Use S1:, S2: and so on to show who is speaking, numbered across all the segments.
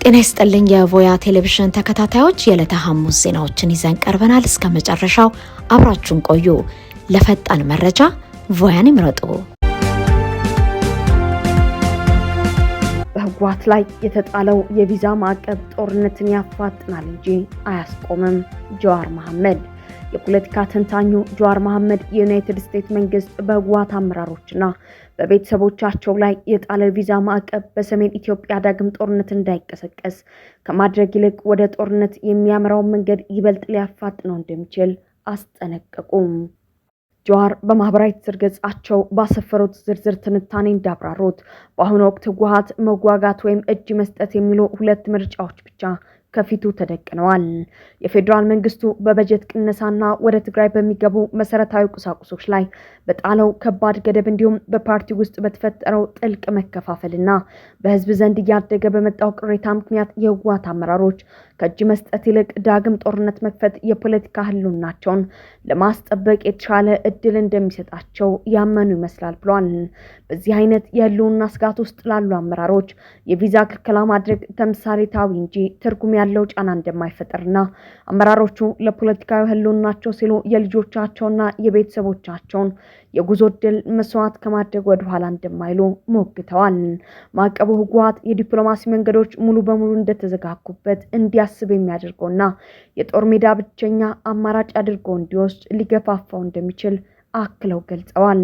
S1: ጤና ይስጥልኝ የቮያ ቴሌቪዥን ተከታታዮች የዕለተ ሐሙስ ዜናዎችን ይዘን ቀርበናል። እስከ መጨረሻው አብራችሁን ቆዩ። ለፈጣን መረጃ ቮያን ይምረጡ።
S2: በህወሓት ላይ የተጣለው የቪዛ ማዕቀብ ጦርነትን ያፋጥናል እንጂ አያስቆምም። ጀዋር መሐመድ የፖለቲካ ተንታኙ ጀዋር መሐመድ የዩናይትድ ስቴትስ መንግስት በህወሓት አመራሮችና በቤተሰቦቻቸው ላይ የጣለው ቪዛ ማዕቀብ በሰሜን ኢትዮጵያ ዳግም ጦርነት እንዳይቀሰቀስ ከማድረግ ይልቅ ወደ ጦርነት የሚያመራውን መንገድ ይበልጥ ሊያፋጥነው እንደሚችል አስጠነቀቁም። ጀዋር በማህበራዊ ትስስር ገጻቸው ባሰፈሩት ዝርዝር ትንታኔ እንዳብራሩት በአሁኑ ወቅት ህወሓት መዋጋት ወይም እጅ መስጠት የሚሉ ሁለት ምርጫዎች ብቻ ከፊቱ ተደቅነዋል። የፌደራል መንግስቱ በበጀት ቅነሳና ወደ ትግራይ በሚገቡ መሰረታዊ ቁሳቁሶች ላይ በጣለው ከባድ ገደብ እንዲሁም በፓርቲ ውስጥ በተፈጠረው ጥልቅ መከፋፈልና በህዝብ ዘንድ እያደገ በመጣው ቅሬታ ምክንያት የህወሓት አመራሮች ከእጅ መስጠት ይልቅ ዳግም ጦርነት መክፈት የፖለቲካ ህልውናቸውን ለማስጠበቅ የተሻለ እድል እንደሚሰጣቸው ያመኑ ይመስላል ብሏል። በዚህ አይነት የህልውና ስጋት ውስጥ ላሉ አመራሮች የቪዛ ክልከላ ማድረግ ተምሳሌታዊ እንጂ ትርጉም ያለው ጫና እንደማይፈጠርና አመራሮቹ ለፖለቲካዊ ህልውናቸው ሲሉ የልጆቻቸውና የቤተሰቦቻቸውን የጉዞ ዕድል መስዋዕት ከማድረግ ወደ ኋላ እንደማይሉ ሞግተዋል። ማዕቀቡ ህወሓት የዲፕሎማሲ መንገዶች ሙሉ በሙሉ እንደተዘጋጉበት እንዲያስብ የሚያደርገውና የጦር ሜዳ ብቸኛ አማራጭ አድርጎ እንዲወስድ ሊገፋፋው እንደሚችል አክለው ገልጸዋል።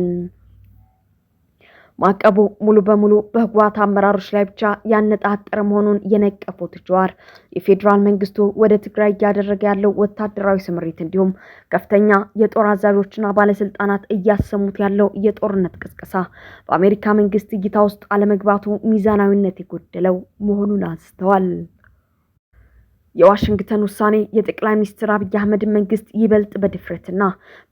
S2: ማዕቀቡ ሙሉ በሙሉ በህወሓት አመራሮች ላይ ብቻ ያነጣጠረ መሆኑን የነቀፉት ጀዋር የፌደራል መንግስቱ ወደ ትግራይ እያደረገ ያለው ወታደራዊ ስምሪት እንዲሁም ከፍተኛ የጦር አዛዦችና ባለስልጣናት እያሰሙት ያለው የጦርነት ቅስቀሳ በአሜሪካ መንግስት እይታ ውስጥ አለመግባቱ ሚዛናዊነት የጎደለው መሆኑን አንስተዋል። የዋሽንግተን ውሳኔ የጠቅላይ ሚኒስትር አብይ አህመድ መንግስት ይበልጥ በድፍረትና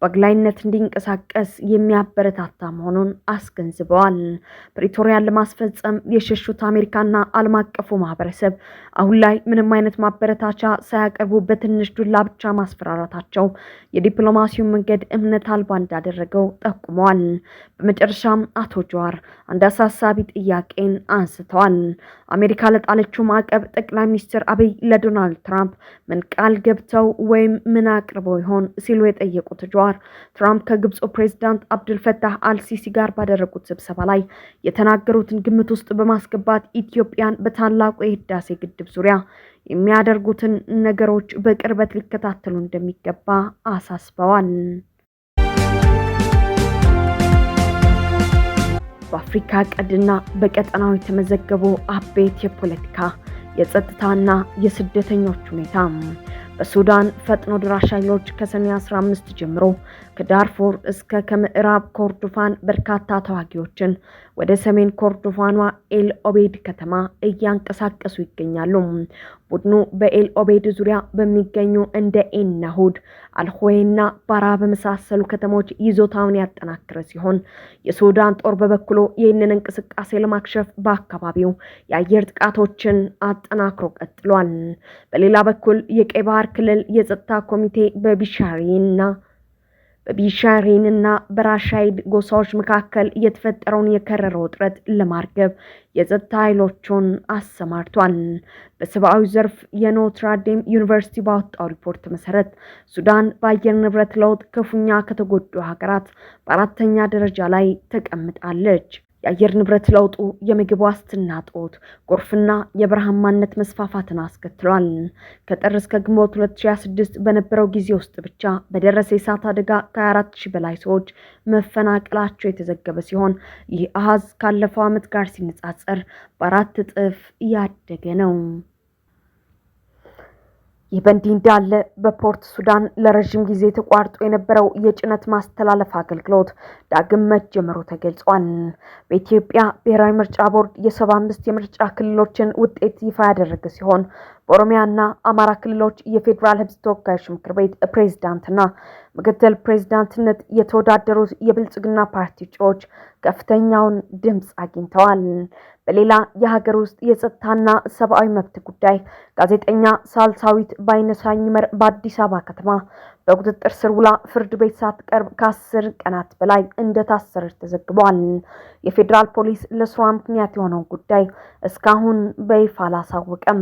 S2: በአግላይነት እንዲንቀሳቀስ የሚያበረታታ መሆኑን አስገንዝበዋል። ፕሪቶሪያን ለማስፈጸም የሸሹት አሜሪካና ዓለም አቀፉ ማህበረሰብ አሁን ላይ ምንም አይነት ማበረታቻ ሳያቀርቡ በትንሽ ዱላ ብቻ ማስፈራራታቸው የዲፕሎማሲውን መንገድ እምነት አልባ እንዳደረገው ጠቁመዋል። በመጨረሻም አቶ ጀዋር አንድ አሳሳቢ ጥያቄን አንስተዋል። አሜሪካ ለጣለችው ማዕቀብ ጠቅላይ ሚኒስትር አብይ ለዶናልድ ትራምፕ ምን ቃል ገብተው ወይም ምን አቅርበው ይሆን ሲሉ የጠየቁት ጀዋር ትራምፕ ከግብፁ ፕሬዝዳንት አብዱልፈታህ አልሲሲ ጋር ባደረጉት ስብሰባ ላይ የተናገሩትን ግምት ውስጥ በማስገባት ኢትዮጵያን በታላቁ የህዳሴ ግድብ ዙሪያ የሚያደርጉትን ነገሮች በቅርበት ሊከታተሉ እንደሚገባ አሳስበዋል። በአፍሪካ ቀንድና በቀጠናው የተመዘገቡ አበይት የፖለቲካ የጸጥታና የስደተኞች ሁኔታ በሱዳን ፈጥኖ ደራሽ ኃይሎች ከሰኔ 15 ጀምሮ ከዳርፉር እስከ ከምዕራብ ኮርዶፋን በርካታ ተዋጊዎችን ወደ ሰሜን ኮርዶፋኗ ኤል ኦቤድ ከተማ እያንቀሳቀሱ ይገኛሉ። ቡድኑ በኤል ኦቤድ ዙሪያ በሚገኙ እንደ ኤናሁድ አልሆይና ባራ በመሳሰሉ ከተሞች ይዞታውን ያጠናከረ ሲሆን የሱዳን ጦር በበኩሉ ይህንን እንቅስቃሴ ለማክሸፍ በአካባቢው የአየር ጥቃቶችን አጠናክሮ ቀጥሏል። በሌላ በኩል የቀይ ባህር ክልል የጸጥታ ኮሚቴ በቢሻሪንና በራሻይድ ጎሳዎች መካከል የተፈጠረውን የከረረ ውጥረት ለማርገብ የጸጥታ ኃይሎቹን አሰማርቷል። በሰብአዊ ዘርፍ የኖትራዴም ዩኒቨርሲቲ ባወጣው ሪፖርት መሰረት ሱዳን በአየር ንብረት ለውጥ ክፉኛ ከተጎዱ ሀገራት በአራተኛ ደረጃ ላይ ተቀምጣለች። የአየር ንብረት ለውጡ የምግብ ዋስትና ጦት፣ ጎርፍና የበረሃማነት መስፋፋትን አስከትሏል። ከጥር እስከ ግንቦት 2026 በነበረው ጊዜ ውስጥ ብቻ በደረሰ የእሳት አደጋ ከ24,000 በላይ ሰዎች መፈናቀላቸው የተዘገበ ሲሆን ይህ አሃዝ ካለፈው ዓመት ጋር ሲነጻጸር በ4 እጥፍ ያደገ ነው። ይህ በእንዲህ እንዳለ በፖርት ሱዳን ለረጅም ጊዜ ተቋርጦ የነበረው የጭነት ማስተላለፍ አገልግሎት ዳግም መጀመሩ ተገልጿል። በኢትዮጵያ ብሔራዊ ምርጫ ቦርድ የ75 የምርጫ ክልሎችን ውጤት ይፋ ያደረገ ሲሆን በኦሮሚያና አማራ ክልሎች የፌዴራል ሕዝብ ተወካዮች ምክር ቤት ፕሬዝዳንትና ምክትል ፕሬዝዳንትነት የተወዳደሩት የብልጽግና ፓርቲ እጩዎች ከፍተኛውን ድምጽ አግኝተዋል። በሌላ የሀገር ውስጥ የጸጥታና ሰብአዊ መብት ጉዳይ ጋዜጠኛ ሳልሳዊት ባይነሳኝመር በአዲስ አበባ ከተማ በቁጥጥር ስር ውላ ፍርድ ቤት ሳትቀርብ ከ10 ቀናት በላይ እንደታሰረች ተዘግቧል። የፌዴራል ፖሊስ ለስሯ ምክንያት የሆነው ጉዳይ እስካሁን በይፋ አላሳወቀም።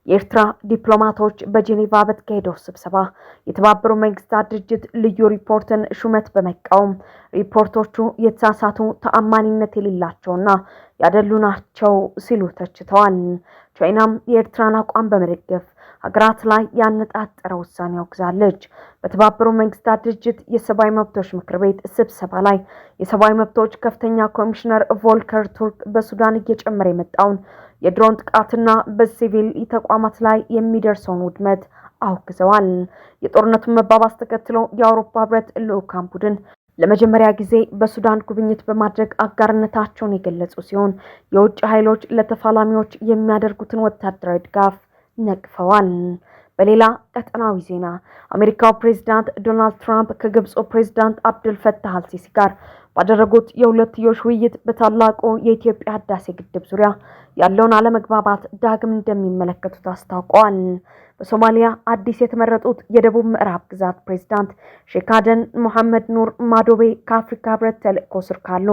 S2: የኤርትራ ዲፕሎማቶች በጄኔቫ በተካሄደው ስብሰባ የተባበሩት መንግስታት ድርጅት ልዩ ሪፖርትን ሹመት በመቃወም ሪፖርቶቹ የተሳሳቱ ተአማኒነት የሌላቸውና ያደሉ ናቸው ሲሉ ተችተዋል። ቻይናም የኤርትራን አቋም በመደገፍ ሀገራት ላይ ያነጣጠረ ውሳኔ አውግዛለች። በተባበሩት መንግስታት ድርጅት የሰብአዊ መብቶች ምክር ቤት ስብሰባ ላይ የሰብአዊ መብቶች ከፍተኛ ኮሚሽነር ቮልከር ቱርክ በሱዳን እየጨመረ የመጣውን የድሮን ጥቃትና በሲቪል ተቋማት ላይ የሚደርሰውን ውድመት አውግዘዋል። የጦርነቱን መባባስ ተከትሎ የአውሮፓ ህብረት ልዑካን ቡድን ለመጀመሪያ ጊዜ በሱዳን ጉብኝት በማድረግ አጋርነታቸውን የገለጹ ሲሆን የውጭ ኃይሎች ለተፋላሚዎች የሚያደርጉትን ወታደራዊ ድጋፍ ነቅፈዋል። በሌላ ቀጠናዊ ዜና አሜሪካው ፕሬዝዳንት ዶናልድ ትራምፕ ከግብፁ ፕሬዝዳንት አብዱል ፈታህ አልሲሲ ጋር ባደረጉት የሁለትዮሽ ውይይት በታላቁ የኢትዮጵያ ህዳሴ ግድብ ዙሪያ ያለውን አለመግባባት ዳግም እንደሚመለከቱት አስታውቀዋል። በሶማሊያ አዲስ የተመረጡት የደቡብ ምዕራብ ግዛት ፕሬዝዳንት ሼክ አደን መሐመድ ኑር ማዶቤ ከአፍሪካ ህብረት ተልእኮ ስር ካሉ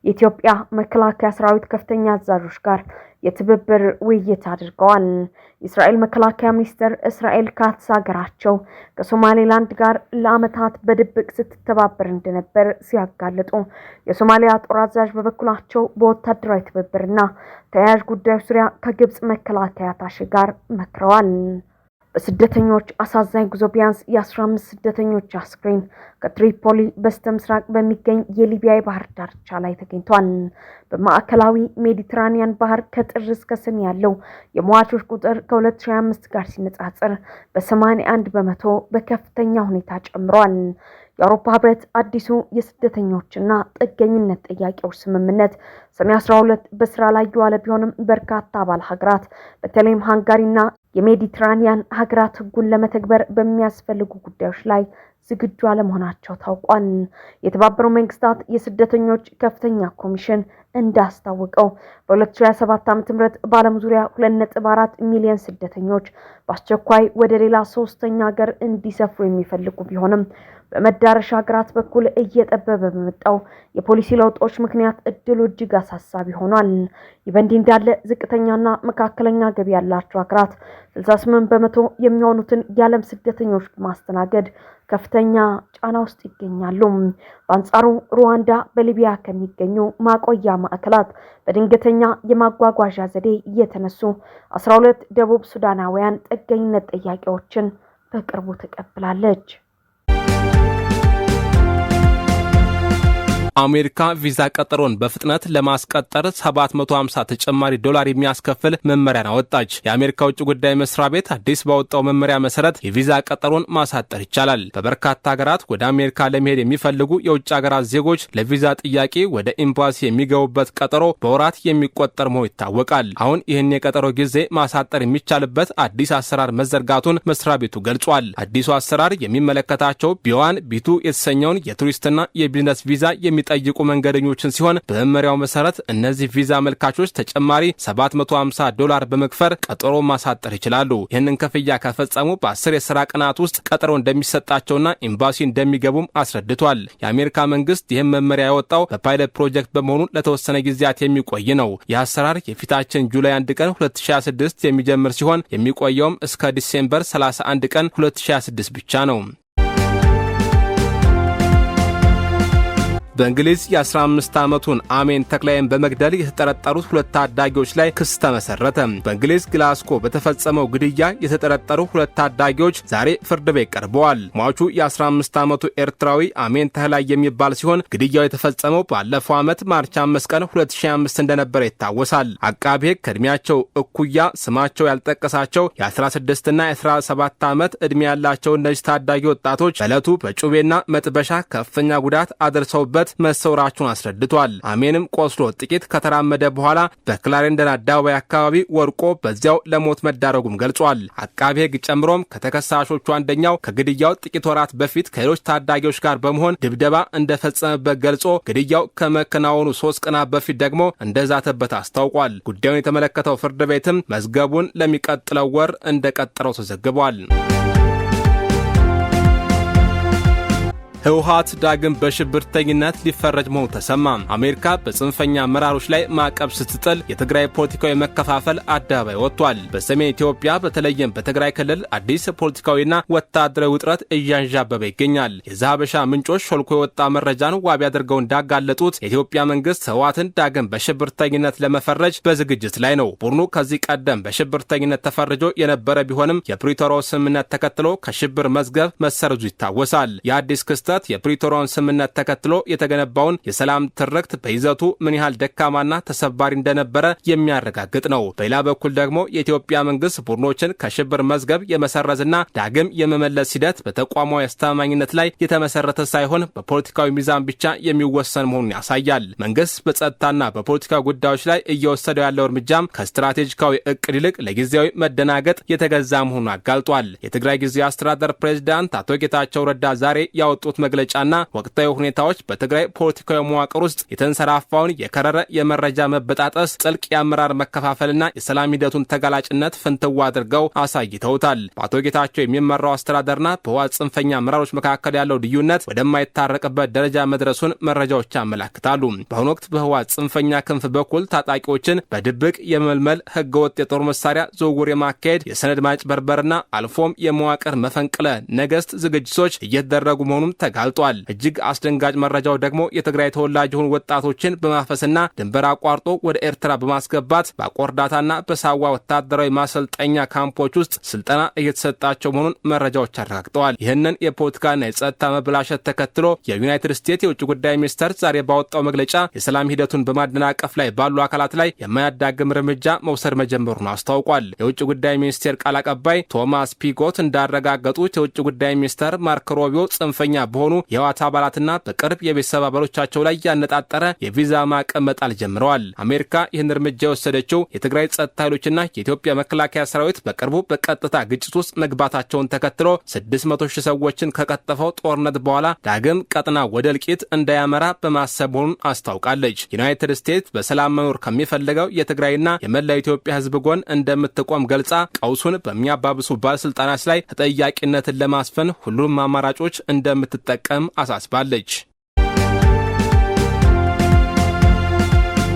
S2: የኢትዮጵያ መከላከያ ሰራዊት ከፍተኛ አዛዦች ጋር የትብብር ውይይት አድርገዋል። የእስራኤል መከላከያ ሚኒስትር እስራኤል ካትስ ሀገራቸው ከሶማሌላንድ ጋር ለዓመታት በድብቅ ስትተባበር እንደነበር ሲያጋልጡ፣ የሶማሊያ ጦር አዛዥ በበኩላቸው በወታደራዊ ትብብርና ተያያዥ ጉዳዮች ዙሪያ ከግብጽ መከላከያ ታሽ ጋር መክረዋል። በስደተኞች አሳዛኝ ጉዞ ቢያንስ የ15 ስደተኞች አስክሬን ከትሪፖሊ በስተምስራቅ በሚገኝ የሊቢያ ባህር ዳርቻ ላይ ተገኝቷል። በማዕከላዊ ሜዲትራኒያን ባህር ከጥር እስከ ሰኔ ያለው የሟቾች ቁጥር ከ2025 ጋር ሲነጻጸር በ81 በመቶ በከፍተኛ ሁኔታ ጨምሯል። የአውሮፓ ህብረት አዲሱ የስደተኞችና ጥገኝነት ጥያቄዎች ስምምነት ሰኔ 12 በስራ ላይ የዋለ ቢሆንም በርካታ አባል ሀገራት በተለይም ሃንጋሪና የሜዲትራኒያን ሀገራት ህጉን ለመተግበር በሚያስፈልጉ ጉዳዮች ላይ ዝግጁ አለመሆናቸው ታውቋል። የተባበሩት መንግስታት የስደተኞች ከፍተኛ ኮሚሽን እንዳስታወቀው በ2027 ዓ.ም በዓለም ዙሪያ 2.4 ሚሊዮን ስደተኞች በአስቸኳይ ወደ ሌላ ሶስተኛ ሀገር እንዲሰፍሩ የሚፈልጉ ቢሆንም በመዳረሻ ሀገራት በኩል እየጠበበ በመጣው የፖሊሲ ለውጦች ምክንያት እድሉ እጅግ አሳሳቢ ሆኗል። ይህ በእንዲህ እንዳለ ዝቅተኛና መካከለኛ ገቢ ያላቸው ሀገራት 68 በመቶ የሚሆኑትን የዓለም ስደተኞች በማስተናገድ ከፍተኛ ጫና ውስጥ ይገኛሉ። በአንጻሩ ሩዋንዳ በሊቢያ ከሚገኙ ማቆያ ማዕከላት በድንገተኛ የማጓጓዣ ዘዴ እየተነሱ 12 ደቡብ ሱዳናውያን ጥገኝነት ጥያቄዎችን በቅርቡ ተቀብላለች።
S3: አሜሪካ ቪዛ ቀጠሮን በፍጥነት ለማስቀጠር 750 ተጨማሪ ዶላር የሚያስከፍል መመሪያን አወጣች። የአሜሪካ ውጭ ጉዳይ መስሪያ ቤት አዲስ ባወጣው መመሪያ መሰረት የቪዛ ቀጠሮን ማሳጠር ይቻላል። በበርካታ ሀገራት ወደ አሜሪካ ለመሄድ የሚፈልጉ የውጭ ሀገራት ዜጎች ለቪዛ ጥያቄ ወደ ኤምባሲ የሚገቡበት ቀጠሮ በወራት የሚቆጠር መሆኑ ይታወቃል። አሁን ይህን የቀጠሮ ጊዜ ማሳጠር የሚቻልበት አዲስ አሰራር መዘርጋቱን መስሪያ ቤቱ ገልጿል። አዲሱ አሰራር የሚመለከታቸው ቢ1 ቢ2 የተሰኘውን የቱሪስትና የቢዝነስ ቪዛ የሚጠይቁ መንገደኞችን ሲሆን በመመሪያው መሰረት እነዚህ ቪዛ አመልካቾች ተጨማሪ 750 ዶላር በመክፈል ቀጠሮ ማሳጠር ይችላሉ። ይህንን ክፍያ ከፈጸሙ በ10 የሥራ ቀናት ውስጥ ቀጠሮ እንደሚሰጣቸውና ኤምባሲ እንደሚገቡም አስረድቷል። የአሜሪካ መንግስት ይህን መመሪያ ያወጣው በፓይለት ፕሮጀክት በመሆኑ ለተወሰነ ጊዜያት የሚቆይ ነው። ይህ አሰራር የፊታችን ጁላይ 1 ቀን 2026 የሚጀምር ሲሆን የሚቆየውም እስከ ዲሴምበር 31 ቀን 2026 ብቻ ነው። በእንግሊዝ የ15 ዓመቱን አሜን ተክላይን በመግደል የተጠረጠሩት ሁለት ታዳጊዎች ላይ ክስ ተመሰረተ። በእንግሊዝ ግላስኮ በተፈጸመው ግድያ የተጠረጠሩ ሁለት ታዳጊዎች ዛሬ ፍርድ ቤት ቀርበዋል። ሟቹ የ15 ዓመቱ ኤርትራዊ አሜን ተክላይ የሚባል ሲሆን ግድያው የተፈጸመው ባለፈው ዓመት ማርች 5 ቀን 2005 እንደነበረ ይታወሳል። አቃቤ ሕግ ከእድሜያቸው እኩያ ስማቸው ያልጠቀሳቸው የ16 እና የ17 ዓመት ዕድሜ ያላቸው እነዚህ ታዳጊ ወጣቶች በዕለቱ በጩቤና መጥበሻ ከፍተኛ ጉዳት አድርሰውበት መሰውራቸውን አስረድቷል። አሜንም ቆስሎ ጥቂት ከተራመደ በኋላ በክላሬንደን አደባባይ አካባቢ ወርቆ በዚያው ለሞት መዳረጉም ገልጿል። አቃቤ ሕግ ጨምሮም ከተከሳሾቹ አንደኛው ከግድያው ጥቂት ወራት በፊት ከሌሎች ታዳጊዎች ጋር በመሆን ድብደባ እንደፈጸመበት ገልጾ ግድያው ከመከናወኑ 3 ቀናት በፊት ደግሞ እንደዛተበት አስታውቋል። ጉዳዩን የተመለከተው ፍርድ ቤትም መዝገቡን ለሚቀጥለው ወር እንደቀጠረው ተዘግቧል። ህወሓት ዳግም በሽብርተኝነት ሊፈረጅ መሆኑ ተሰማ። አሜሪካ በጽንፈኛ አመራሮች ላይ ማዕቀብ ስትጥል የትግራይ ፖለቲካዊ መከፋፈል አደባባይ ወጥቷል። በሰሜን ኢትዮጵያ በተለይም በትግራይ ክልል አዲስ ፖለቲካዊና ወታደራዊ ውጥረት እያንዣበበ ይገኛል። የዛሀበሻ ምንጮች ሾልኮ የወጣ መረጃን ዋቢ አድርገው እንዳጋለጡት የኢትዮጵያ መንግስት ህወሓትን ዳግም በሽብርተኝነት ለመፈረጅ በዝግጅት ላይ ነው። ቡድኑ ከዚህ ቀደም በሽብርተኝነት ተፈርጆ የነበረ ቢሆንም የፕሪቶሪያው ስምምነት ተከትሎ ከሽብር መዝገብ መሰረዙ ይታወሳል። የአዲስ ክስተት የፕሪቶሪያውን ስምምነት ተከትሎ የተገነባውን የሰላም ትርክት በይዘቱ ምን ያህል ደካማና ተሰባሪ እንደነበረ የሚያረጋግጥ ነው። በሌላ በኩል ደግሞ የኢትዮጵያ መንግስት ቡድኖችን ከሽብር መዝገብ የመሰረዝና ዳግም የመመለስ ሂደት በተቋማዊ አስተማማኝነት ላይ የተመሰረተ ሳይሆን በፖለቲካዊ ሚዛን ብቻ የሚወሰን መሆኑን ያሳያል። መንግስት በጸጥታና በፖለቲካ ጉዳዮች ላይ እየወሰደው ያለው እርምጃም ከስትራቴጂካዊ እቅድ ይልቅ ለጊዜያዊ መደናገጥ የተገዛ መሆኑን አጋልጧል። የትግራይ ጊዜያዊ አስተዳደር ፕሬዝዳንት አቶ ጌታቸው ረዳ ዛሬ ያወጡት መግለጫና ወቅታዊ ሁኔታዎች በትግራይ ፖለቲካዊ መዋቅር ውስጥ የተንሰራፋውን የከረረ የመረጃ መበጣጠስ፣ ጥልቅ የአመራር መከፋፈልና የሰላም ሂደቱን ተጋላጭነት ፍንትዋ አድርገው አሳይተውታል። በአቶ ጌታቸው የሚመራው አስተዳደርና በህወሓት ጽንፈኛ አመራሮች መካከል ያለው ልዩነት ወደማይታረቅበት ደረጃ መድረሱን መረጃዎች ያመላክታሉ። በአሁኑ ወቅት በህወሓት ጽንፈኛ ክንፍ በኩል ታጣቂዎችን በድብቅ የመልመል፣ ህገወጥ የጦር መሳሪያ ዝውውር የማካሄድ፣ የሰነድ ማጭበርበርና አልፎም የመዋቅር መፈንቅለ ነገስት ዝግጅቶች እየተደረጉ መሆኑን ተጋልጧል። እጅግ አስደንጋጭ መረጃው ደግሞ የትግራይ ተወላጅ የሆኑ ወጣቶችን በማፈስና ድንበር አቋርጦ ወደ ኤርትራ በማስገባት በአቆርዳታና በሳዋ ወታደራዊ ማሰልጠኛ ካምፖች ውስጥ ስልጠና እየተሰጣቸው መሆኑን መረጃዎች አረጋግጠዋል። ይህንን የፖለቲካና የጸጥታ መበላሸት ተከትሎ የዩናይትድ ስቴትስ የውጭ ጉዳይ ሚኒስቴር ዛሬ ባወጣው መግለጫ የሰላም ሂደቱን በማደናቀፍ ላይ ባሉ አካላት ላይ የማያዳግም እርምጃ መውሰድ መጀመሩን አስታውቋል። የውጭ ጉዳይ ሚኒስቴር ቃል አቀባይ ቶማስ ፒጎት እንዳረጋገጡት የውጭ ጉዳይ ሚኒስቴር ማርክ ሮቢዮ ጽንፈኛ በሆኑ የህወሓት አባላትና በቅርብ የቤተሰብ አባሎቻቸው ላይ ያነጣጠረ የቪዛ ማዕቀብ መጣል ጀምረዋል። አሜሪካ ይህን እርምጃ የወሰደችው የትግራይ ጸጥታ ኃይሎችና የኢትዮጵያ መከላከያ ሰራዊት በቅርቡ በቀጥታ ግጭት ውስጥ መግባታቸውን ተከትሎ 600,000 ሰዎችን ከቀጠፈው ጦርነት በኋላ ዳግም ቀጥና ወደ እልቂት እንዳያመራ በማሰብ መሆኑን አስታውቃለች። ዩናይትድ ስቴትስ በሰላም መኖር ከሚፈልገው የትግራይና የመላው ኢትዮጵያ ህዝብ ጎን እንደምትቆም ገልጻ ቀውሱን በሚያባብሱ ባለስልጣናት ላይ ተጠያቂነትን ለማስፈን ሁሉም አማራጮች እንደምትጠቀም አሳስባለች።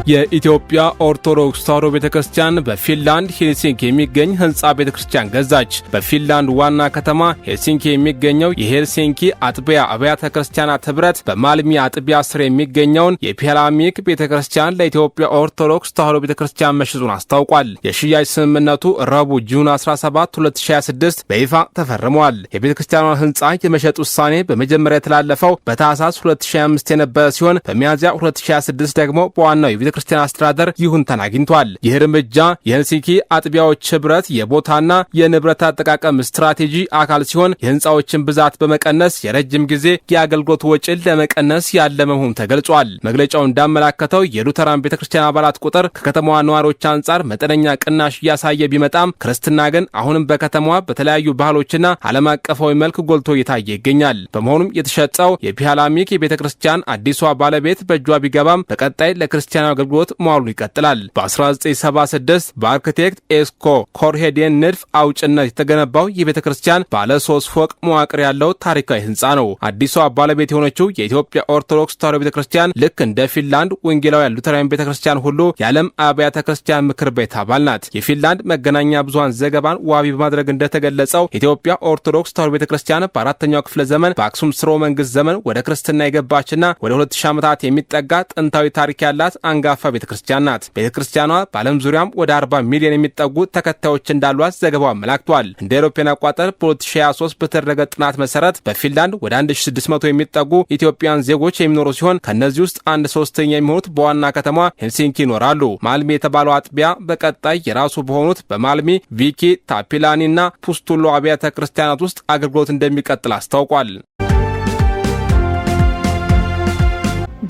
S3: የኢትዮጵያ ኦርቶዶክስ ተዋሕዶ ቤተክርስቲያን በፊንላንድ ሄልሲንኪ የሚገኝ ህንጻ ቤተክርስቲያን ገዛች። በፊንላንድ ዋና ከተማ ሄልሲንኪ የሚገኘው የሄልሲንኪ አጥቢያ አብያተ ክርስቲያናት ህብረት በማልሚ አጥቢያ ስር የሚገኘውን የፒላሚክ ቤተክርስቲያን ለኢትዮጵያ ኦርቶዶክስ ተዋሕዶ ቤተክርስቲያን መሸጡን አስታውቋል። የሽያጭ ስምምነቱ ረቡዕ ጁን 17 2026 በይፋ ተፈርሟል። የቤተክርስቲያኗን ህንጻ የመሸጥ ውሳኔ በመጀመሪያ የተላለፈው በታህሳስ 2025 የነበረ ሲሆን በሚያዝያ 2026 ደግሞ በዋናው ክርስቲያን አስተዳደር ይሁንታን አግኝቷል። ይህ እርምጃ የሄልሲንኪ አጥቢያዎች ህብረት የቦታና የንብረት አጠቃቀም ስትራቴጂ አካል ሲሆን የህንፃዎችን ብዛት በመቀነስ የረጅም ጊዜ የአገልግሎት ወጪን ለመቀነስ ያለመ መሆኑ ተገልጿል። መግለጫው እንዳመላከተው የሉተራን ቤተክርስቲያን አባላት ቁጥር ከከተማዋ ነዋሪዎች አንጻር መጠነኛ ቅናሽ እያሳየ ቢመጣም ክርስትና ግን አሁንም በከተማዋ በተለያዩ ባህሎችና ዓለም አቀፋዊ መልክ ጎልቶ እየታየ ይገኛል። በመሆኑም የተሸጠው የፒላሚክ የቤተክርስቲያን አዲሷ ባለቤት በእጇ ቢገባም በቀጣይ ለክርስቲያናዊ አገልግሎት መዋሉን ይቀጥላል። በ1976 በአርክቴክት ኤስኮ ኮርሄዴን ንድፍ አውጭነት የተገነባው ይህ ቤተክርስቲያን ባለ 3 ፎቅ መዋቅር ያለው ታሪካዊ ህንጻ ነው። አዲሷ ባለቤት የሆነችው የኢትዮጵያ ኦርቶዶክስ ተዋሕዶ ቤተክርስቲያን ልክ እንደ ፊንላንድ ወንጌላውያን ሉተራን ቤተክርስቲያን ሁሉ የዓለም አብያተ ክርስቲያን ምክር ቤት አባል ናት። የፊንላንድ መገናኛ ብዙሃን ዘገባን ዋቢ በማድረግ እንደተገለጸው ኢትዮጵያ ኦርቶዶክስ ተዋሕዶ ቤተክርስቲያን በ4ኛው ክፍለ ዘመን በአክሱም ስርወ መንግስት ዘመን ወደ ክርስትና የገባችና ወደ 2000 ዓመታት የሚጠጋ ጥንታዊ ታሪክ ያላት አንጋፋ ቤተክርስቲያን ናት። ቤተክርስቲያኗ በዓለም ዙሪያም ወደ 40 ሚሊዮን የሚጠጉ ተከታዮች እንዳሏት ዘገባው አመላክቷል። እንደ አውሮፓውያን አቆጣጠር በ2023 በተደረገ ጥናት መሰረት በፊንላንድ ወደ 1600 የሚጠጉ ኢትዮጵያውያን ዜጎች የሚኖሩ ሲሆን ከነዚህ ውስጥ 1/3 የሚሆኑት በዋና ከተማ ሄልሲንኪ ይኖራሉ። ማልሚ የተባለው አጥቢያ በቀጣይ የራሱ በሆኑት በማልሚ፣ ቪኪ፣ ታፒላኒና ፑስቱሎ አብያተ ክርስቲያናት ውስጥ አገልግሎት እንደሚቀጥል አስታውቋል።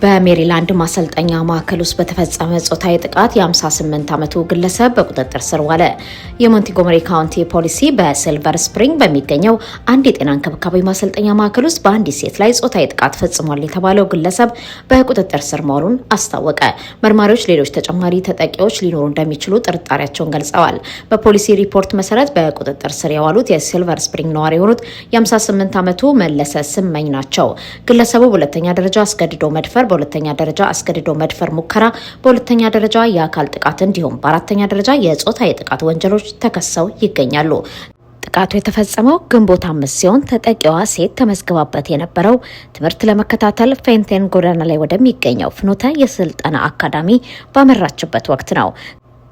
S1: በሜሪላንድ ማሰልጠኛ ማዕከል ውስጥ በተፈጸመ ጾታዊ ጥቃት የ58 ዓመቱ ግለሰብ በቁጥጥር ስር ዋለ። የሞንቲጎመሪ ካውንቲ ፖሊሲ በሲልቨር ስፕሪንግ በሚገኘው አንድ የጤና እንክብካቤ ማሰልጠኛ ማዕከል ውስጥ በአንዲት ሴት ላይ ጾታዊ ጥቃት ፈጽሟል የተባለው ግለሰብ በቁጥጥር ስር መዋሉን አስታወቀ። መርማሪዎች ሌሎች ተጨማሪ ተጠቂዎች ሊኖሩ እንደሚችሉ ጥርጣሬያቸውን ገልጸዋል። በፖሊሲ ሪፖርት መሰረት በቁጥጥር ስር የዋሉት የሲልቨር ስፕሪንግ ነዋሪ የሆኑት የ58 ዓመቱ መለሰ ስመኝ ናቸው። ግለሰቡ በሁለተኛ ደረጃ አስገድዶ መድፈር፣ በሁለተኛ ደረጃ አስገድዶ መድፈር ሙከራ፣ በሁለተኛ ደረጃ የአካል ጥቃት እንዲሁም በአራተኛ ደረጃ የጾታዊ ጥቃት ወንጀሎች ተከሰው ይገኛሉ። ጥቃቱ የተፈጸመው ግንቦት 5 ሲሆን ተጠቂዋ ሴት ተመዝግባበት የነበረው ትምህርት ለመከታተል ፌንቴን ጎዳና ላይ ወደሚገኘው ፍኖተ የስልጠና አካዳሚ ባመራችበት ወቅት ነው።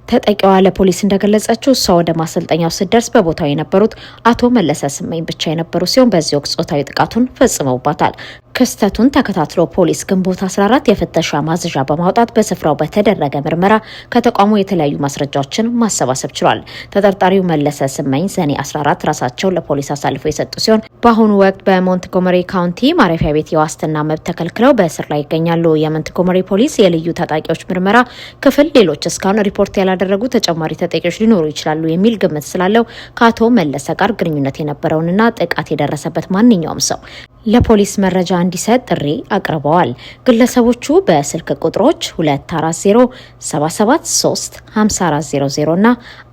S1: ተጠቂዋ ለፖሊስ እንደገለጸችው እሷ ወደ ማሰልጠኛው ስትደርስ በቦታው የነበሩት አቶ መለሰ ስመኝ ብቻ የነበሩ ሲሆን በዚህ ወቅት ጾታዊ ጥቃቱን ፈጽመውባታል። ክስተቱን ተከታትሎ ፖሊስ ግንቦት 14 የፍተሻ ማዘዣ በማውጣት በስፍራው በተደረገ ምርመራ ከተቋሙ የተለያዩ ማስረጃዎችን ማሰባሰብ ችሏል። ተጠርጣሪው መለሰ ስመኝ ሰኔ 14 ራሳቸውን ለፖሊስ አሳልፎ የሰጡ ሲሆን በአሁኑ ወቅት በሞንትጎመሪ ካውንቲ ማረፊያ ቤት የዋስትና መብት ተከልክለው በእስር ላይ ይገኛሉ። የሞንትጎመሪ ፖሊስ የልዩ ታጣቂዎች ምርመራ ክፍል ሌሎች እስካሁን ሪፖርት ያላደረጉ ተጨማሪ ተጠቂዎች ሊኖሩ ይችላሉ የሚል ግምት ስላለው ከአቶ መለሰ ጋር ግንኙነት የነበረውንና ጥቃት የደረሰበት ማንኛውም ሰው ለፖሊስ መረጃ እንዲሰጥ ጥሪ አቅርበዋል። ግለሰቦቹ በስልክ ቁጥሮች 24077354400 እና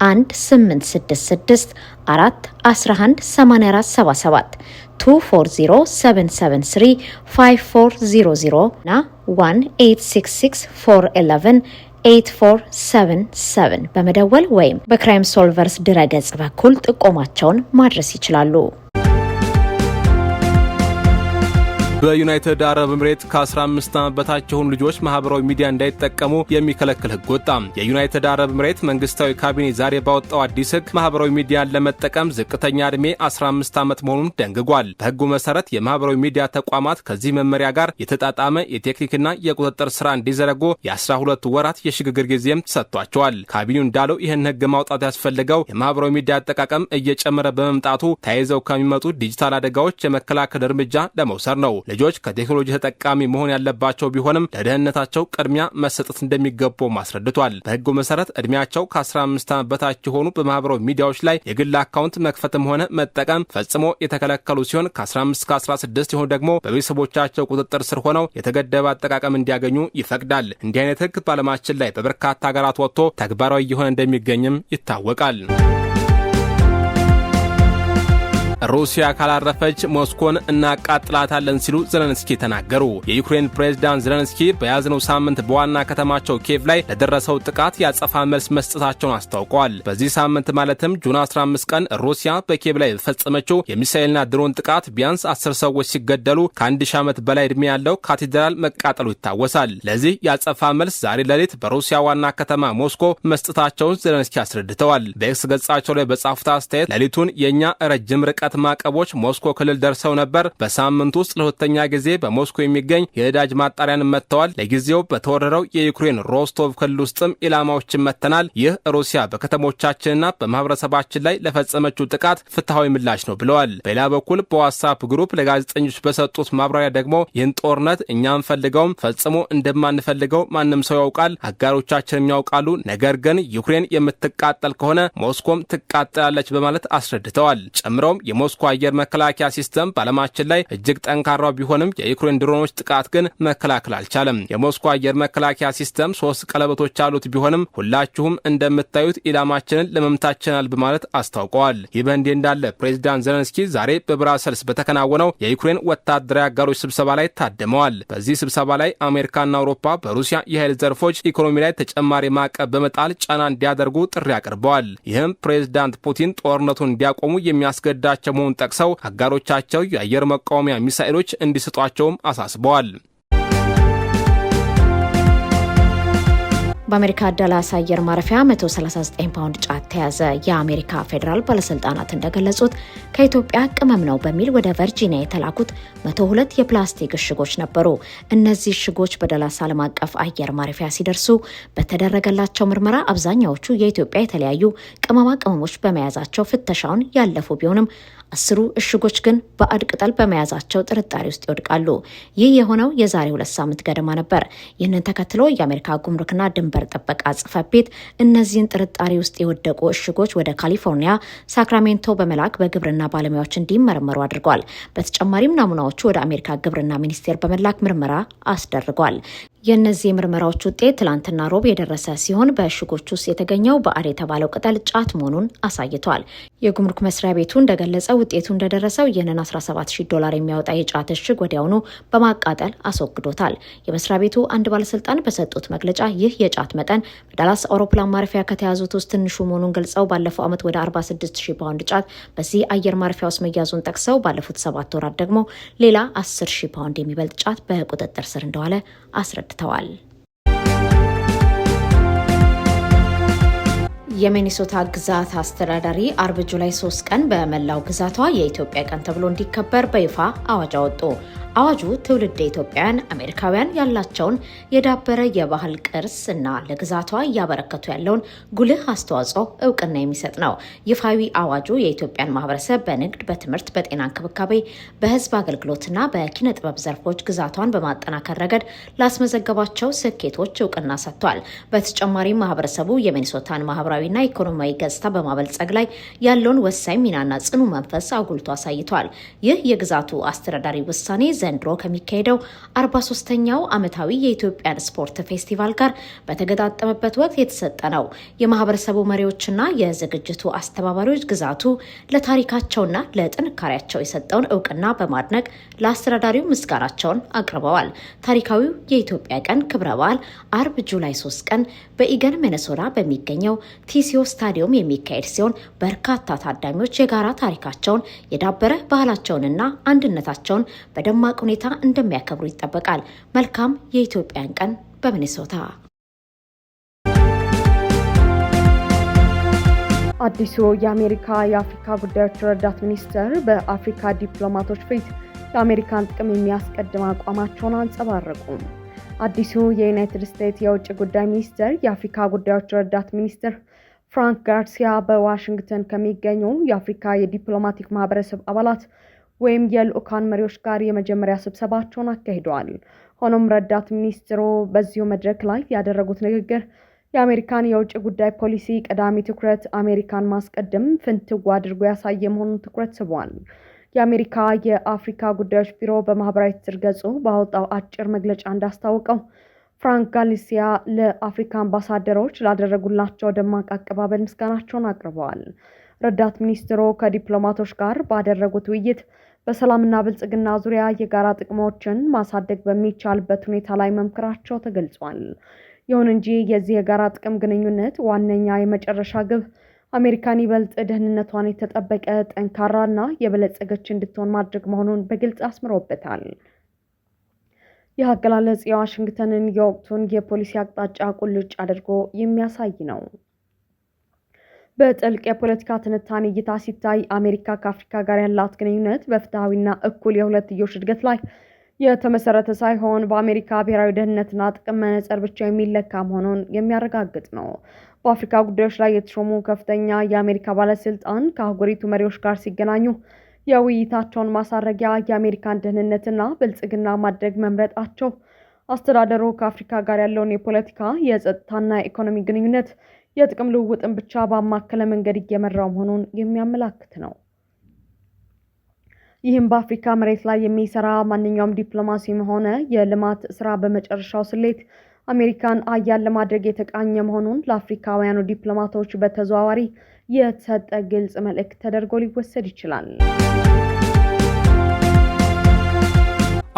S1: 1866 4118477 2407735400 እና 1866411847 በመደወል ወይም በክራይም ሶልቨርስ ድረገጽ በኩል ጥቆማቸውን ማድረስ ይችላሉ።
S3: በዩናይትድ አረብ ኤምሬት ከ15 ዓመት በታች የሆኑ ልጆች ማህበራዊ ሚዲያ እንዳይጠቀሙ የሚከለክል ህግ ወጣ። የዩናይትድ አረብ ኤምሬት መንግስታዊ ካቢኔ ዛሬ ባወጣው አዲስ ህግ ማህበራዊ ሚዲያን ለመጠቀም ዝቅተኛ ዕድሜ 15 ዓመት መሆኑን ደንግጓል። በህጉ መሰረት የማህበራዊ ሚዲያ ተቋማት ከዚህ መመሪያ ጋር የተጣጣመ የቴክኒክና የቁጥጥር ስራ እንዲዘረጉ የ12 ወራት የሽግግር ጊዜም ተሰጥቷቸዋል። ካቢኔው እንዳለው ይህን ህግ ማውጣት ያስፈልገው የማህበራዊ ሚዲያ አጠቃቀም እየጨመረ በመምጣቱ ተያይዘው ከሚመጡ ዲጂታል አደጋዎች የመከላከል እርምጃ ለመውሰድ ነው። ልጆች ከቴክኖሎጂ ተጠቃሚ መሆን ያለባቸው ቢሆንም ለደህንነታቸው ቅድሚያ መሰጠት እንደሚገባው አስረድቷል። በህጉ መሰረት እድሜያቸው ከ15 ዓመት በታች የሆኑ በማህበራዊ ሚዲያዎች ላይ የግል አካውንት መክፈትም ሆነ መጠቀም ፈጽሞ የተከለከሉ ሲሆን ከ15 እስከ 16 የሆኑ ደግሞ በቤተሰቦቻቸው ቁጥጥር ስር ሆነው የተገደበ አጠቃቀም እንዲያገኙ ይፈቅዳል። እንዲህ አይነት ህግ በዓለማችን ላይ በበርካታ ሀገራት ወጥቶ ተግባራዊ እየሆነ እንደሚገኝም ይታወቃል። ሩሲያ ካላረፈች ሞስኮን እናቃጥላታለን ሲሉ ዘለንስኪ ተናገሩ። የዩክሬን ፕሬዝዳንት ዘለንስኪ በያዝነው ሳምንት በዋና ከተማቸው ኪየቭ ላይ ለደረሰው ጥቃት ያጸፋ መልስ መስጠታቸውን አስታውቀዋል። በዚህ ሳምንት ማለትም ጁን 15 ቀን ሩሲያ በኪየቭ ላይ በፈጸመችው የሚሳኤልና ድሮን ጥቃት ቢያንስ 10 ሰዎች ሲገደሉ ከ1000 ዓመት በላይ ዕድሜ ያለው ካቴድራል መቃጠሉ ይታወሳል። ለዚህ ያጸፋ መልስ ዛሬ ሌሊት በሩሲያ ዋና ከተማ ሞስኮ መስጠታቸውን ዘለንስኪ አስረድተዋል። በኤክስ ገጻቸው ላይ በጻፉት አስተያየት ሌሊቱን የእኛ ረጅም ርቀት ማዕቀቦች ሞስኮ ክልል ደርሰው ነበር። በሳምንት ውስጥ ለሁለተኛ ጊዜ በሞስኮ የሚገኝ የነዳጅ ማጣሪያን መጥተዋል። ለጊዜው በተወረረው የዩክሬን ሮስቶቭ ክልል ውስጥም ኢላማዎችን መተናል። ይህ ሩሲያ በከተሞቻችንና በማህበረሰባችን ላይ ለፈጸመችው ጥቃት ፍትሐዊ ምላሽ ነው ብለዋል። በሌላ በኩል በዋትስአፕ ግሩፕ ለጋዜጠኞች በሰጡት ማብራሪያ ደግሞ ይህን ጦርነት እኛ አንፈልገውም፣ ፈጽሞ እንደማንፈልገው ማንም ሰው ያውቃል፣ አጋሮቻችንም ያውቃሉ። ነገር ግን ዩክሬን የምትቃጠል ከሆነ ሞስኮም ትቃጠላለች በማለት አስረድተዋል። ጨምረውም የሞስኮ አየር መከላከያ ሲስተም በዓለማችን ላይ እጅግ ጠንካራ ቢሆንም የዩክሬን ድሮኖች ጥቃት ግን መከላከል አልቻለም። የሞስኮ አየር መከላከያ ሲስተም 3 ቀለበቶች ያሉት ቢሆንም ሁላችሁም እንደምታዩት ኢላማችንን ለመምታት ችለናል በማለት አስታውቀዋል። ይህ በእንዲህ እንዳለ ፕሬዝዳንት ዘለንስኪ ዛሬ በብራሰልስ በተከናወነው የዩክሬን ወታደራዊ አጋሮች ስብሰባ ላይ ታድመዋል። በዚህ ስብሰባ ላይ አሜሪካና አውሮፓ በሩሲያ የኃይል ዘርፎች ኢኮኖሚ ላይ ተጨማሪ ማዕቀብ በመጣል ጫና እንዲያደርጉ ጥሪ አቅርበዋል። ይህም ፕሬዝዳንት ፑቲን ጦርነቱን እንዲያቆሙ የሚያስገድዳቸው መሆኑን ጠቅሰው አጋሮቻቸው የአየር መቃወሚያ ሚሳኤሎች እንዲሰጧቸውም አሳስበዋል።
S1: በአሜሪካ ዳላስ አየር ማረፊያ 139 ፓውንድ ጫት ተያዘ። የአሜሪካ ፌዴራል ባለስልጣናት እንደገለጹት ከኢትዮጵያ ቅመም ነው በሚል ወደ ቨርጂኒያ የተላኩት 102 የፕላስቲክ እሽጎች ነበሩ። እነዚህ እሽጎች በዳላስ ዓለም አቀፍ አየር ማረፊያ ሲደርሱ በተደረገላቸው ምርመራ አብዛኛዎቹ የኢትዮጵያ የተለያዩ ቅመማ ቅመሞች በመያዛቸው ፍተሻውን ያለፉ ቢሆንም 10 እሽጎች ግን ባዕድ ቅጠል በመያዛቸው ጥርጣሬ ውስጥ ይወድቃሉ። ይህ የሆነው የዛሬ 2 ሳምንት ገደማ ነበር። ይህንን ተከትሎ የአሜሪካ ጉምሩክና ድንበር ጥበቃ ጽሕፈት ቤት እነዚህን ጥርጣሬ ውስጥ የወደቁ እሽጎች ወደ ካሊፎርኒያ ሳክራሜንቶ በመላክ በግብርና ባለሙያዎች እንዲመረመሩ አድርጓል። በተጨማሪም ናሙናዎቹ ወደ አሜሪካ ግብርና ሚኒስቴር በመላክ ምርመራ አስደርጓል። የእነዚህ ምርመራዎች ውጤት ትላንትና ሮብ የደረሰ ሲሆን በእሽጎች ውስጥ የተገኘው ባዕድ የተባለው ቅጠል ጫት መሆኑን አሳይቷል። የጉምሩክ መስሪያ ቤቱ እንደገለጸው ውጤቱ እንደደረሰው ይህንን $17,000 የሚያወጣ የጫት እሽግ ወዲያውኑ በማቃጠል አስወግዶታል። የመስሪያ ቤቱ አንድ ባለስልጣን በሰጡት መግለጫ ይህ የጫት መጠን በዳላስ አውሮፕላን ማረፊያ ከተያዙት ውስጥ ትንሹ መሆኑን ገልጸው ባለፈው ዓመት ወደ 46,000 ፓውንድ ጫት በዚህ አየር ማረፊያ ውስጥ መያዙን ጠቅሰው ባለፉት 7 ወራት ደግሞ ሌላ 10,000 ፓውንድ የሚበልጥ ጫት በቁጥጥር ስር እንደዋለ አስረድተዋል። የሚኒሶታ ግዛት አስተዳዳሪ አርብ ጁላይ 3 ቀን በመላው ግዛቷ የኢትዮጵያ ቀን ተብሎ እንዲከበር በይፋ አዋጅ አወጡ። አዋጁ ትውልደ ኢትዮጵያውያን አሜሪካውያን ያላቸውን የዳበረ የባህል ቅርስ እና ለግዛቷ እያበረከቱ ያለውን ጉልህ አስተዋጽኦ እውቅና የሚሰጥ ነው። ይፋዊ አዋጁ የኢትዮጵያን ማህበረሰብ በንግድ፣ በትምህርት፣ በጤና እንክብካቤ፣ በህዝብ አገልግሎትና በኪነ ጥበብ ዘርፎች ግዛቷን በማጠናከር ረገድ ላስመዘገባቸው ስኬቶች እውቅና ሰጥቷል። በተጨማሪም ማህበረሰቡ የሚኒሶታን ማህበራዊና ኢኮኖሚያዊ ገጽታ በማበልጸግ ላይ ያለውን ወሳኝ ሚናና ጽኑ መንፈስ አጉልቶ አሳይቷል። ይህ የግዛቱ አስተዳዳሪ ውሳኔ ዘንድሮ ከሚካሄደው 43ኛው ዓመታዊ የኢትዮጵያን ስፖርት ፌስቲቫል ጋር በተገጣጠመበት ወቅት የተሰጠ ነው። የማህበረሰቡ መሪዎችና የዝግጅቱ አስተባባሪዎች ግዛቱ ለታሪካቸውና ለጥንካሬያቸው የሰጠውን እውቅና በማድነቅ ለአስተዳዳሪው ምስጋናቸውን አቅርበዋል። ታሪካዊው የኢትዮጵያ ቀን ክብረ በዓል አርብ ጁላይ 3 ቀን በኢገን ሚኔሶታ በሚገኘው ቲሲዮ ስታዲየም የሚካሄድ ሲሆን በርካታ ታዳሚዎች የጋራ ታሪካቸውን፣ የዳበረ ባህላቸውንና አንድነታቸውን በደማቅ ሁኔታ እንደሚያከብሩ ይጠበቃል። መልካም የኢትዮጵያን ቀን በሚኔሶታ።
S2: አዲሱ የአሜሪካ የአፍሪካ ጉዳዮች ረዳት ሚኒስትር በአፍሪካ ዲፕሎማቶች ፊት የአሜሪካን ጥቅም የሚያስቀድም አቋማቸውን አንጸባረቁ። አዲሱ የዩናይትድ ስቴትስ የውጭ ጉዳይ ሚኒስትር የአፍሪካ ጉዳዮች ረዳት ሚኒስትር ፍራንክ ጋርሲያ በዋሽንግተን ከሚገኙ የአፍሪካ የዲፕሎማቲክ ማህበረሰብ አባላት ወይም የልኡካን መሪዎች ጋር የመጀመሪያ ስብሰባቸውን አካሂደዋል። ሆኖም ረዳት ሚኒስትሩ በዚሁ መድረክ ላይ ያደረጉት ንግግር የአሜሪካን የውጭ ጉዳይ ፖሊሲ ቀዳሚ ትኩረት አሜሪካን ማስቀደም ፍንትው አድርጎ ያሳየ መሆኑን ትኩረት ስቧል። የአሜሪካ የአፍሪካ ጉዳዮች ቢሮ በማህበራዊ ትስስር ገጹ ባወጣው አጭር መግለጫ እንዳስታወቀው ፍራንክ ጋርሲያ ለአፍሪካ አምባሳደሮች ላደረጉላቸው ደማቅ አቀባበል ምስጋናቸውን አቅርበዋል። ረዳት ሚኒስትሩ ከዲፕሎማቶች ጋር ባደረጉት ውይይት በሰላምና ብልጽግና ዙሪያ የጋራ ጥቅሞችን ማሳደግ በሚቻልበት ሁኔታ ላይ መምከራቸው ተገልጿል። ይሁን እንጂ የዚህ የጋራ ጥቅም ግንኙነት ዋነኛ የመጨረሻ ግብ አሜሪካን ይበልጥ ደህንነቷን የተጠበቀ ጠንካራና የበለጸገች እንድትሆን ማድረግ መሆኑን በግልጽ አስምሮበታል። ይህ አገላለጽ የዋሽንግተንን የወቅቱን የፖሊሲ አቅጣጫ ቁልጭ አድርጎ የሚያሳይ ነው። በጥልቅ የፖለቲካ ትንታኔ እይታ ሲታይ አሜሪካ ከአፍሪካ ጋር ያላት ግንኙነት በፍትሐዊና እኩል የሁለትዮሽ እድገት ላይ የተመሰረተ ሳይሆን በአሜሪካ ብሔራዊ ደህንነትና ጥቅም መነጽር ብቻ የሚለካ መሆኑን የሚያረጋግጥ ነው። በአፍሪካ ጉዳዮች ላይ የተሾሙ ከፍተኛ የአሜሪካ ባለስልጣን ከአህጉሪቱ መሪዎች ጋር ሲገናኙ የውይይታቸውን ማሳረጊያ የአሜሪካን ደህንነትና ብልጽግና ማድረግ መምረጣቸው አስተዳደሩ ከአፍሪካ ጋር ያለውን የፖለቲካ የጸጥታና ኢኮኖሚ ግንኙነት የጥቅም ልውውጥን ብቻ ባማከለ መንገድ እየመራው መሆኑን የሚያመላክት ነው። ይህም በአፍሪካ መሬት ላይ የሚሰራ ማንኛውም ዲፕሎማሲም ሆነ የልማት ስራ በመጨረሻው ስሌት አሜሪካን ሀያል ለማድረግ የተቃኘ መሆኑን ለአፍሪካውያኑ ዲፕሎማቶች በተዘዋዋሪ የተሰጠ ግልጽ መልእክት ተደርጎ ሊወሰድ ይችላል።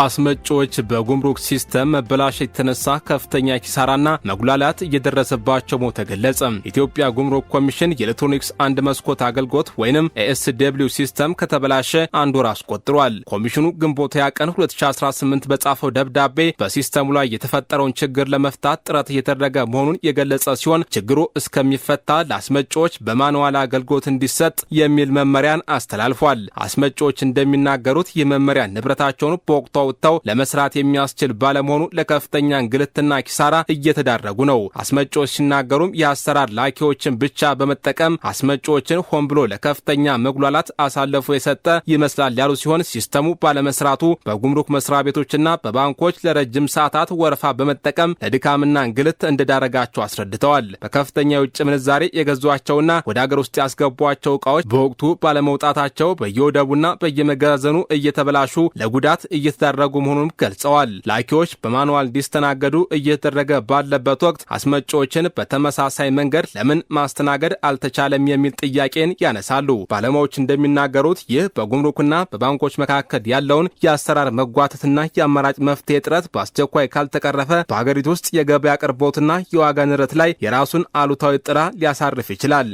S3: አስመጪዎች በጉምሩክ ሲስተም መበላሸት የተነሳ ከፍተኛ ኪሳራና መጉላላት እየደረሰባቸው መሆኑ ተገለጸ። ኢትዮጵያ ጉምሩክ ኮሚሽን የኤሌክትሮኒክስ አንድ መስኮት አገልግሎት ወይንም ኤስደብሊው ሲስተም ከተበላሸ 1 ወር አስቆጥሯል። ኮሚሽኑ ግንቦት 20 ቀን 2018 በጻፈው ደብዳቤ በሲስተሙ ላይ የተፈጠረውን ችግር ለመፍታት ጥረት እየተደረገ መሆኑን የገለጸ ሲሆን ችግሩ እስከሚፈታ ለአስመጪዎች በማንዋል አገልግሎት እንዲሰጥ የሚል መመሪያን አስተላልፏል። አስመጪዎች እንደሚናገሩት ይህ መመሪያ ንብረታቸውን በወቅቱ አውጥተው ለመስራት የሚያስችል ባለመሆኑ ለከፍተኛ እንግልትና ኪሳራ እየተዳረጉ ነው። አስመጪዎች ሲናገሩም የአሰራር ላኪዎችን ብቻ በመጠቀም አስመጪዎችን ሆን ብሎ ለከፍተኛ መጉላላት አሳልፎ የሰጠ ይመስላል ያሉ ሲሆን ሲስተሙ ባለመስራቱ በጉምሩክ መስሪያ ቤቶችና በባንኮች ለረጅም ሰዓታት ወረፋ በመጠቀም ለድካምና እንግልት እንደዳረጋቸው አስረድተዋል። በከፍተኛ የውጭ ምንዛሬ የገዟቸውና ወደ አገር ውስጥ ያስገቧቸው ዕቃዎች በወቅቱ ባለመውጣታቸው በየወደቡና በየመጋዘኑ እየተበላሹ ለጉዳት እየተዳረጉ መሆኑን ገልጸዋል። ላኪዎች በማኑዋል እንዲስተናገዱ እየተደረገ ባለበት ወቅት አስመጪዎችን በተመሳሳይ መንገድ ለምን ማስተናገድ አልተቻለም የሚል ጥያቄን ያነሳሉ። ባለሙያዎች እንደሚናገሩት ይህ በጉምሩክና በባንኮች መካከል ያለውን የአሰራር መጓተትና የአማራጭ መፍትሄ ጥረት በአስቸኳይ ካልተቀረፈ በሀገሪቱ ውስጥ የገበያ አቅርቦትና የዋጋ ንረት ላይ የራሱን አሉታዊ ጥላ ሊያሳርፍ ይችላል።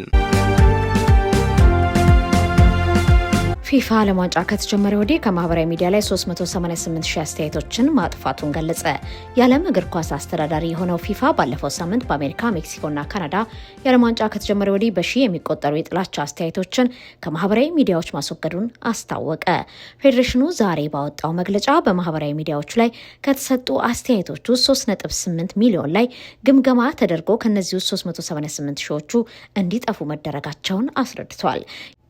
S1: ፊፋ ዓለም ዋንጫ ከተጀመረ ወዲህ ከማህበራዊ ሚዲያ ላይ 388 ሺህ አስተያየቶችን ማጥፋቱን ገለጸ። የዓለም እግር ኳስ አስተዳዳሪ የሆነው ፊፋ ባለፈው ሳምንት በአሜሪካ፣ ሜክሲኮና ካናዳ የዓለም ዋንጫ ከተጀመረ ወዲህ በሺህ የሚቆጠሩ የጥላቻ አስተያየቶችን ከማህበራዊ ሚዲያዎች ማስወገዱን አስታወቀ። ፌዴሬሽኑ ዛሬ ባወጣው መግለጫ በማህበራዊ ሚዲያዎች ላይ ከተሰጡ አስተያየቶች ውስጥ 3.8 ሚሊዮን ላይ ግምገማ ተደርጎ ከነዚህ ውስጥ 388 ሺዎቹ እንዲጠፉ መደረጋቸውን አስረድቷል።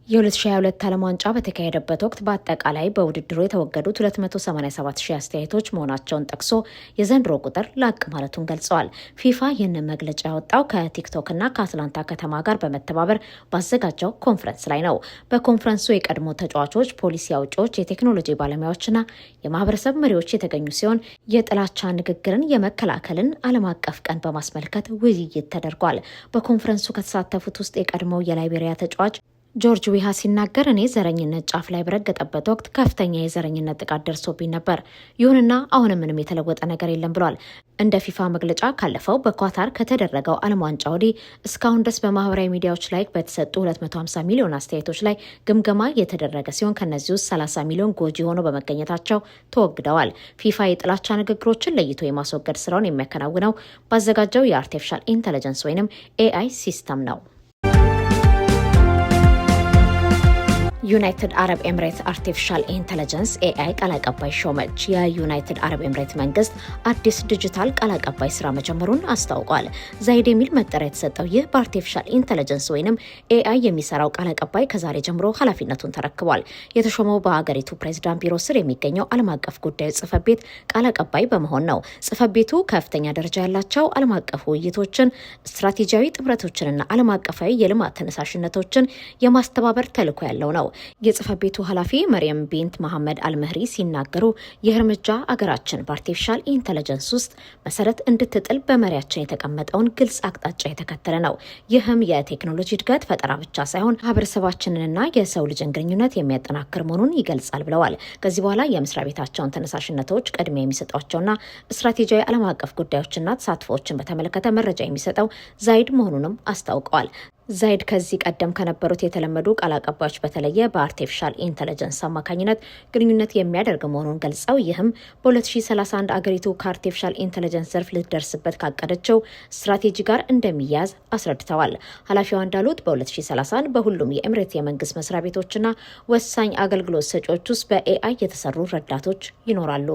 S1: የ2022 ዓለም ዋንጫ በተካሄደበት ወቅት በአጠቃላይ በውድድሩ የተወገዱት 287 ሺህ አስተያየቶች መሆናቸውን ጠቅሶ የዘንድሮ ቁጥር ላቅ ማለቱን ገልጸዋል። ፊፋ ይህንን መግለጫ ያወጣው ከቲክቶክ እና ከአትላንታ ከተማ ጋር በመተባበር ባዘጋጀው ኮንፈረንስ ላይ ነው። በኮንፈረንሱ የቀድሞ ተጫዋቾች፣ ፖሊሲ አውጪዎች፣ የቴክኖሎጂ ባለሙያዎችና የማህበረሰብ መሪዎች የተገኙ ሲሆን የጥላቻ ንግግርን የመከላከልን ዓለም አቀፍ ቀን በማስመልከት ውይይት ተደርጓል። በኮንፈረንሱ ከተሳተፉት ውስጥ የቀድሞው የላይቤሪያ ተጫዋች ጆርጅ ዊሃ ሲናገር እኔ ዘረኝነት ጫፍ ላይ በረገጠበት ወቅት ከፍተኛ የዘረኝነት ጥቃት ደርሶብኝ ነበር። ይሁንና አሁንም ምንም የተለወጠ ነገር የለም ብሏል። እንደ ፊፋ መግለጫ ካለፈው በኳታር ከተደረገው ዓለም ዋንጫ ወዲህ እስካሁን ድረስ በማህበራዊ ሚዲያዎች ላይ በተሰጡ 250 ሚሊዮን አስተያየቶች ላይ ግምገማ የተደረገ ሲሆን ከነዚህ ውስጥ 30 ሚሊዮን ጎጂ ሆነው በመገኘታቸው ተወግደዋል። ፊፋ የጥላቻ ንግግሮችን ለይቶ የማስወገድ ስራውን የሚያከናውነው ባዘጋጀው የአርቲፊሻል ኢንተለጀንስ ወይንም ኤአይ ሲስተም ነው። ዩናይትድ አረብ ኤምሬት አርቲፊሻል ኢንተለጀንስ ኤአይ ቃል አቀባይ ሾመች። የዩናይትድ አረብ ኤምሬት መንግስት አዲስ ዲጂታል ቃል አቀባይ ስራ መጀመሩን አስታውቋል። ዛይድ የሚል መጠሪያ የተሰጠው ይህ በአርቲፊሻል ኢንተለጀንስ ወይንም ኤአይ የሚሰራው ቃል አቀባይ ከዛሬ ጀምሮ ኃላፊነቱን ተረክቧል። የተሾመው በሀገሪቱ ፕሬዚዳንት ቢሮ ስር የሚገኘው ዓለም አቀፍ ጉዳዮች ጽህፈት ቤት ቃል አቀባይ በመሆን ነው። ጽህፈት ቤቱ ከፍተኛ ደረጃ ያላቸው ዓለም አቀፍ ውይይቶችን፣ ስትራቴጂያዊ ጥምረቶችንና ዓለም አቀፋዊ የልማት ተነሳሽነቶችን የማስተባበር ተልዕኮ ያለው ነው። የጽህፈት ቤቱ ኃላፊ መርየም ቢንት መሐመድ አልመህሪ ሲናገሩ ይህ እርምጃ አገራችን በአርቲፊሻል ኢንተለጀንስ ውስጥ መሰረት እንድትጥል በመሪያችን የተቀመጠውን ግልጽ አቅጣጫ የተከተለ ነው። ይህም የቴክኖሎጂ እድገት ፈጠራ ብቻ ሳይሆን ማህበረሰባችንንና የሰው ልጅን ግንኙነት የሚያጠናክር መሆኑን ይገልጻል ብለዋል። ከዚህ በኋላ የመስሪያ ቤታቸውን ተነሳሽነቶች ቅድሚያ የሚሰጧቸውና ስትራቴጂያዊ ዓለም አቀፍ ጉዳዮችና ተሳትፎዎችን በተመለከተ መረጃ የሚሰጠው ዛይድ መሆኑንም አስታውቀዋል። ዛይድ ከዚህ ቀደም ከነበሩት የተለመዱ ቃል አቀባዮች በተለየ በአርቲፊሻል ኢንተለጀንስ አማካኝነት ግንኙነት የሚያደርግ መሆኑን ገልጸው ይህም በ2031 አገሪቱ ከአርቲፊሻል ኢንተለጀንስ ዘርፍ ልትደርስበት ካቀደችው ስትራቴጂ ጋር እንደሚያዝ አስረድተዋል። ኃላፊዋ እንዳሉት በ2031 በሁሉም የኤምሬት የመንግስት መስሪያ ቤቶችና ወሳኝ አገልግሎት ሰጪዎች ውስጥ በኤአይ የተሰሩ ረዳቶች ይኖራሉ።